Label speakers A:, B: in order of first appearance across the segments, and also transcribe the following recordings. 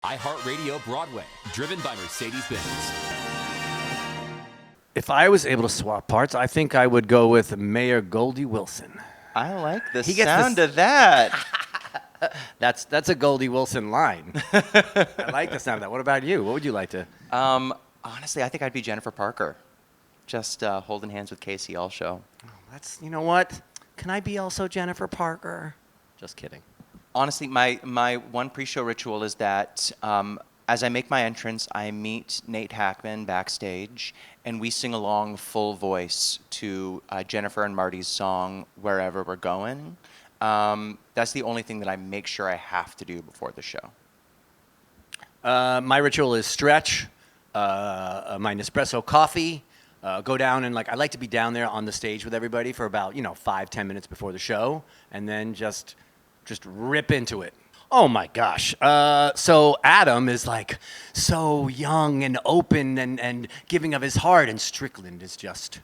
A: iHeartRadio Broadway, driven by Mercedes-Benz.
B: If I was able to swap parts, I think I would go with Mayor Goldie Wilson.
C: I like the
B: He gets
C: sound
B: the
C: of that.
B: That's a Goldie Wilson line. I like the sound of that. What about you? What would you like to?
C: Honestly, I think I'd be Jennifer Parker. Just holding hands with Casey all show.
B: You know what? Can I be also Jennifer Parker? Just kidding.
C: Honestly, my one pre-show ritual is that as I make my entrance, I meet Nate Hackman backstage, and we sing along full voice to Jennifer and Marty's song, Wherever We're Going. That's the only thing that I make sure I have to do before the show.
B: My ritual is stretch, my Nespresso coffee, go down and I like to be down there on the stage with everybody for about 5-10 minutes before the show, and then just rip into it. Oh my gosh. So Adam is so young and open and giving of his heart, and Strickland is just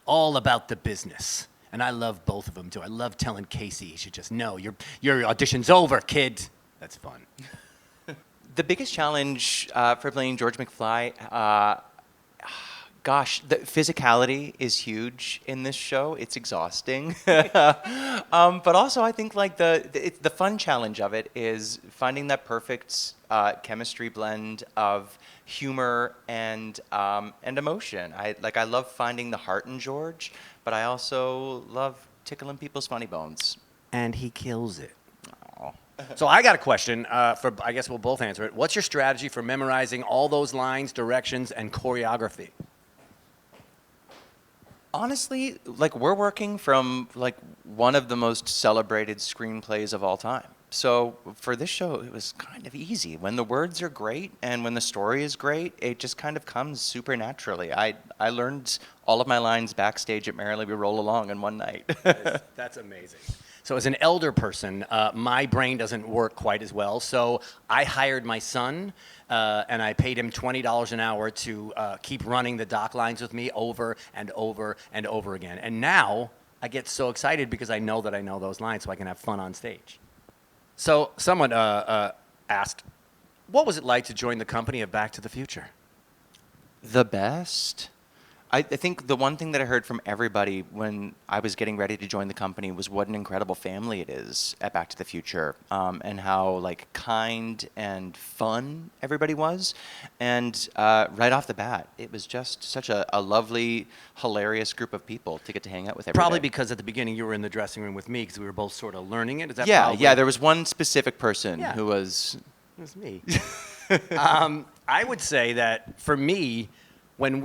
B: all about the business. And I love both of them too. I love telling Casey he should just know your audition's over, kid. That's fun.
C: The biggest challenge for playing George McFly, the physicality is huge in this show. It's exhausting. But also I think the fun challenge of it is finding that perfect chemistry blend of humor and emotion. I love finding the heart in George, but I also love tickling people's funny bones.
B: And he kills it. So I got a question I guess we'll both answer it. What's your strategy for memorizing all those lines, directions, and choreography?
C: Honestly, we're working from one of the most celebrated screenplays of all time. So for this show, it was kind of easy. When the words are great and when the story is great, it just kind of comes super naturally. I learned all of my lines backstage at Merrily We Roll Along in one night.
B: That's amazing. So as an elder person, my brain doesn't work quite as well. So I hired my son, and I paid him $20 an hour to keep running the doc lines with me over and over and over again. And now I get so excited because I know that I know those lines, so I can have fun on stage. So someone asked, what was it like to join the company of Back to the Future?
C: The best. I think the one thing that I heard from everybody when I was getting ready to join the company was what an incredible family it is at Back to the Future, and how kind and fun everybody was. And right off the bat, it was just such a lovely, hilarious group of people to get to hang out with every
B: Probably
C: day.
B: because at the beginning you were in the dressing room with me because we were both sort of learning it. Is that
C: Yeah, there was one specific person who was...
B: It was me. I would say that for me, when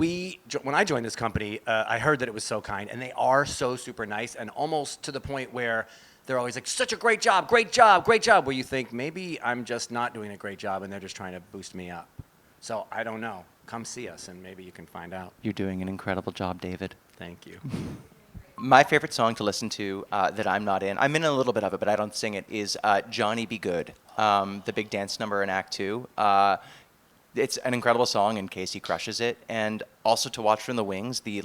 B: I joined this company, I heard that it was so kind, and they are so super nice, and almost to the point where they're always like, such a great job, great job, great job, where you think maybe I'm just not doing a great job and they're just trying to boost me up. So I don't know. Come see us and maybe you can find out.
C: You're doing an incredible job, David.
B: Thank you.
C: My favorite song to listen to that I'm not in, I'm in a little bit of it, but I don't sing it, is Johnny Be Good, the big dance number in Act 2. It's an incredible song, and Casey crushes it. And also to watch from the wings, the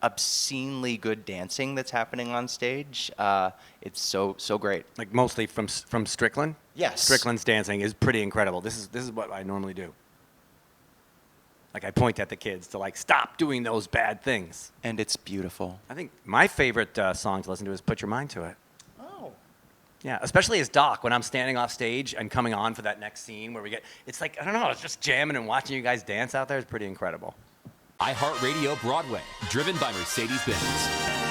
C: obscenely good dancing that's happening on stage. It's so great.
B: Mostly from Strickland?
C: Yes.
B: Strickland's dancing is pretty incredible. This is what I normally do. I point at the kids to stop doing those bad things.
C: And it's beautiful.
B: I think my favorite song to listen to is Put Your Mind to It. Yeah, especially as Doc, when I'm standing off stage and coming on for that next scene where it's I don't know, it's just jamming and watching you guys dance out there is pretty incredible.
A: iHeartRadio Broadway, driven by Mercedes-Benz.